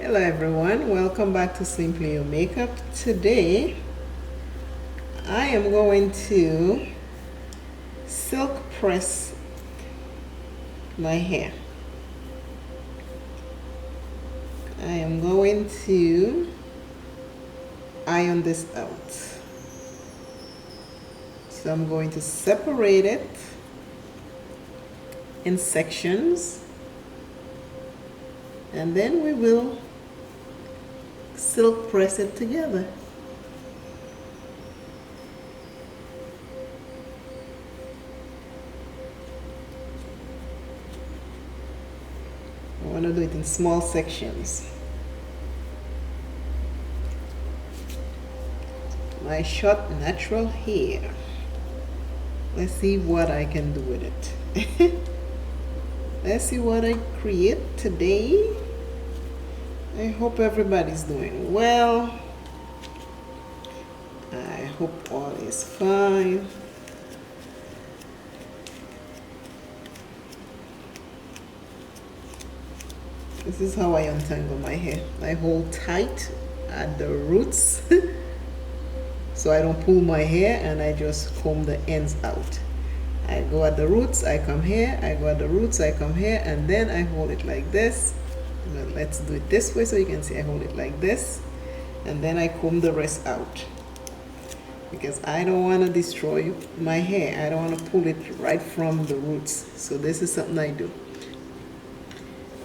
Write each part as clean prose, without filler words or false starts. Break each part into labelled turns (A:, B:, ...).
A: Hello everyone, welcome back to Simply Your Makeup. Today I am going to silk press my hair. I am going to iron this out. So I'm going to separate it in sections and then we will silk press it together. I want to do it in small sections. My short natural hair. Let's see what I can do with it. Let's see what I create today. I hope everybody's doing well. I hope all is fine. This is how I untangle my hair. I hold tight at the roots so I don't pull my hair, and I just comb the ends out. I go at the roots, I come here, I go at the roots, I come here, and then I hold it like this. Well, let's do it this way so you can see I hold it like this, and then I comb the rest out because I don't want to destroy my hair. I don't want to pull it right from the roots. So this is something I do.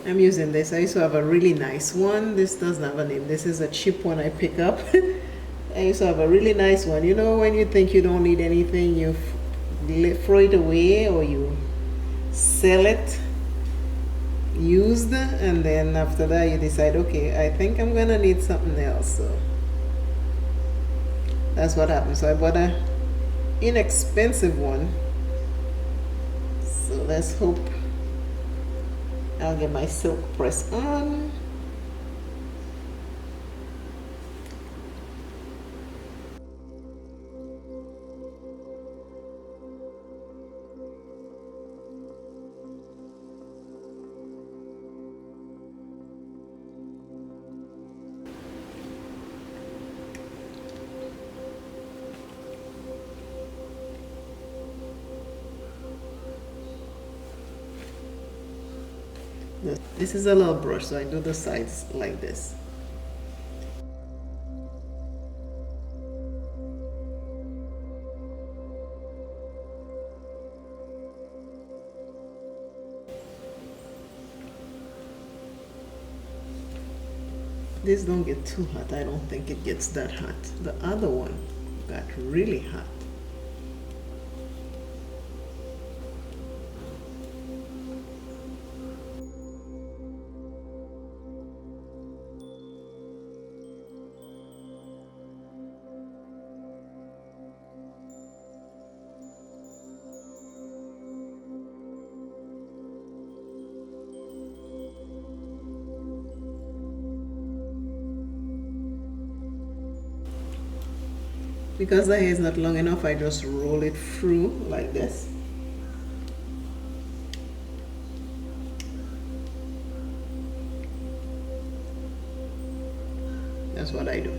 A: I'm using this. I used to have a really nice one. This doesn't have a name. This is a cheap one I pick up. I used to have a really nice one. You know, when you think you don't need anything, you throw it away or you sell it used, and then after that you decide, okay, I think I'm gonna need something else. So that's what happened. So I bought a inexpensive one. So let's hope I'll get my silk press on. This is a little brush, so I do the sides like this. This don't get too hot. I don't think it gets that hot. The other one got really hot. Because the hair is not long enough, I just roll it through like this. That's what I do.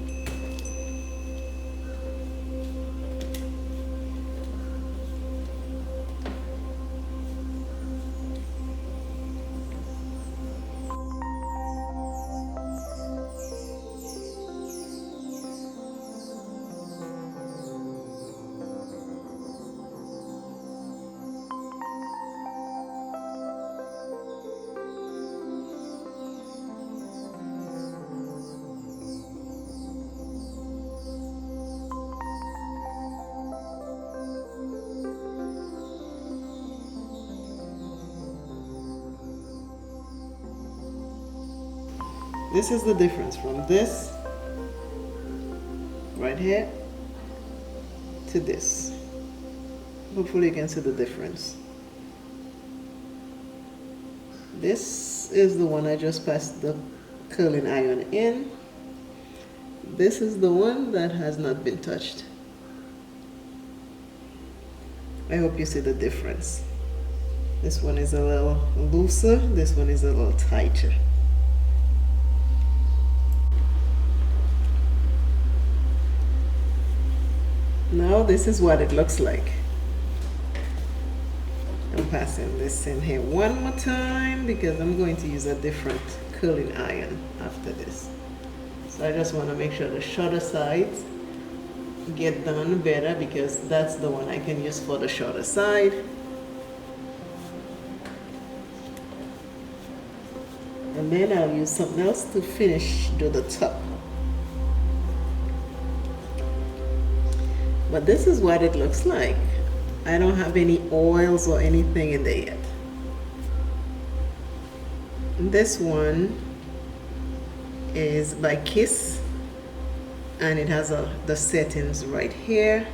A: This is the difference from this right here to this. Hopefully you can see the difference. This is the one I just passed the curling iron in. This is the one that has not been touched. I hope you see the difference. This one is a little looser, this one is a little tighter. Now this is what it looks like. I'm passing this in here one more time because I'm going to use a different curling iron after this. So I just want to make sure the shorter sides get done better because that's the one I can use for the shorter side. And then I'll use something else to finish do the top. But this is what it looks like. I don't have any oils or anything in there yet. This one is by Kiss, and it has the settings right here,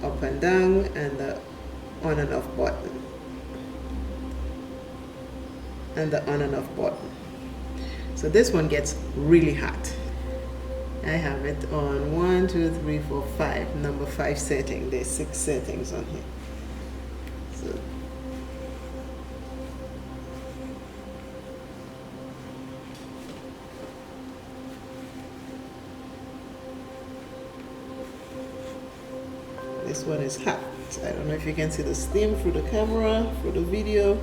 A: up and down, and the on and off button. And the on and off button. So this one gets really hot. I have it on 1, 2, 3, 4, 5, number 5 setting. There's 6 settings on here. So this one is hot. I don't know if you can see the steam through the camera, through the video.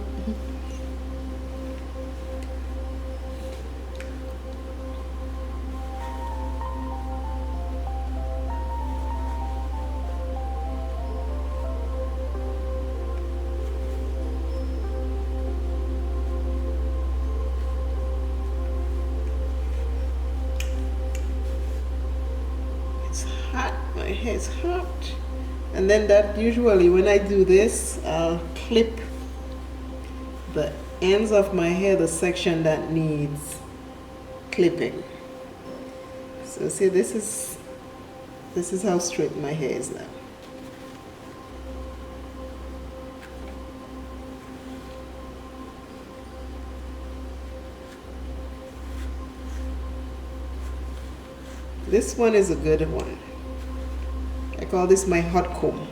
A: My hair is hot. And then that usually when I do this, I'll clip the ends of my hair, the section that needs clipping. So see, this is how straight my hair is now. This one is a good one. I call this my hot comb,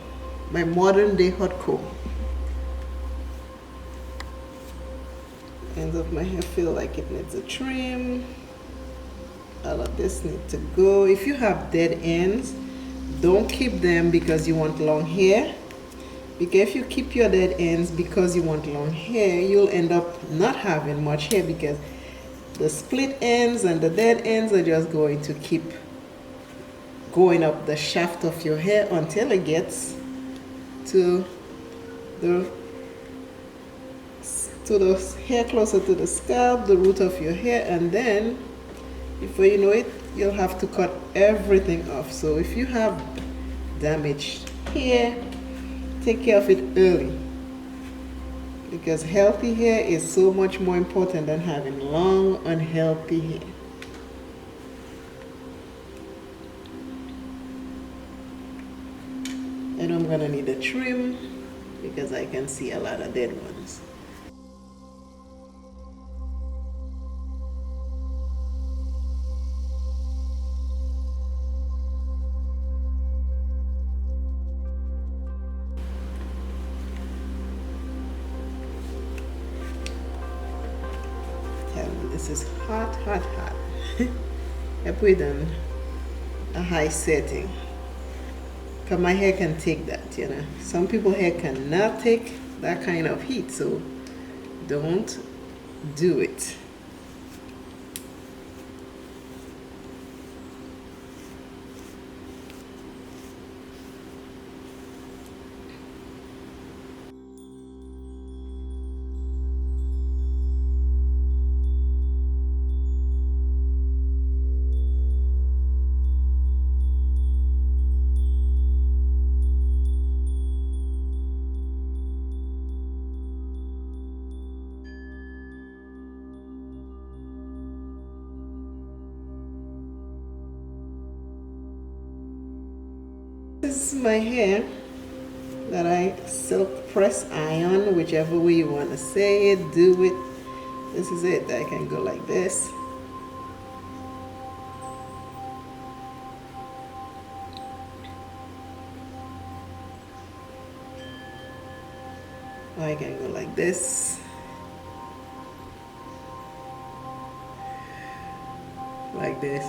A: my modern day hot comb. Ends of my hair feel like it needs a trim. All of this needs to go. If you have dead ends, don't keep them because you want long hair. Because if you keep your dead ends because you want long hair, you'll end up not having much hair because the split ends and the dead ends are just going to keep going up the shaft of your hair until it gets to the hair closer to the scalp, the root of your hair, and then before you know it, you'll have to cut everything off. So if you have damaged hair, take care of it early because healthy hair is so much more important than having long, unhealthy hair. And I'm gonna need a trim because I can see a lot of dead ones. Tell me, this is hot, hot, hot. I put on a high setting. Because my hair can take that, you know. Some people's hair cannot take that kind of heat, so don't do it. This is my hair that I silk press iron, whichever way you want to say it, do it. This is it. I can go like this. Or I can go like this. Like this.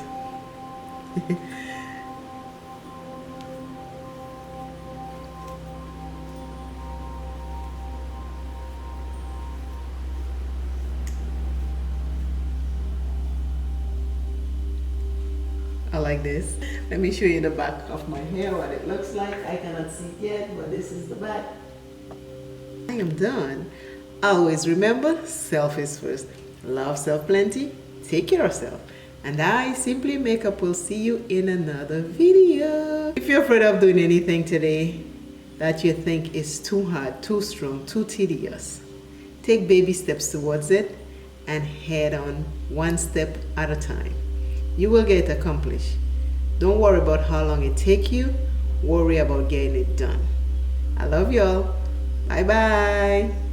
A: I like this. Let me show you the back of my hair, what it looks like. I cannot see it yet, but this is the back. I am done. Always remember, self is first. Love self plenty. Take care of self. And I, Simply Makeup, will see you in another video. If you're afraid of doing anything today that you think is too hard, too strong, too tedious, take baby steps towards it and head on one step at a time. You will get it accomplished. Don't worry about how long it takes you. Worry about getting it done. I love y'all. Bye bye.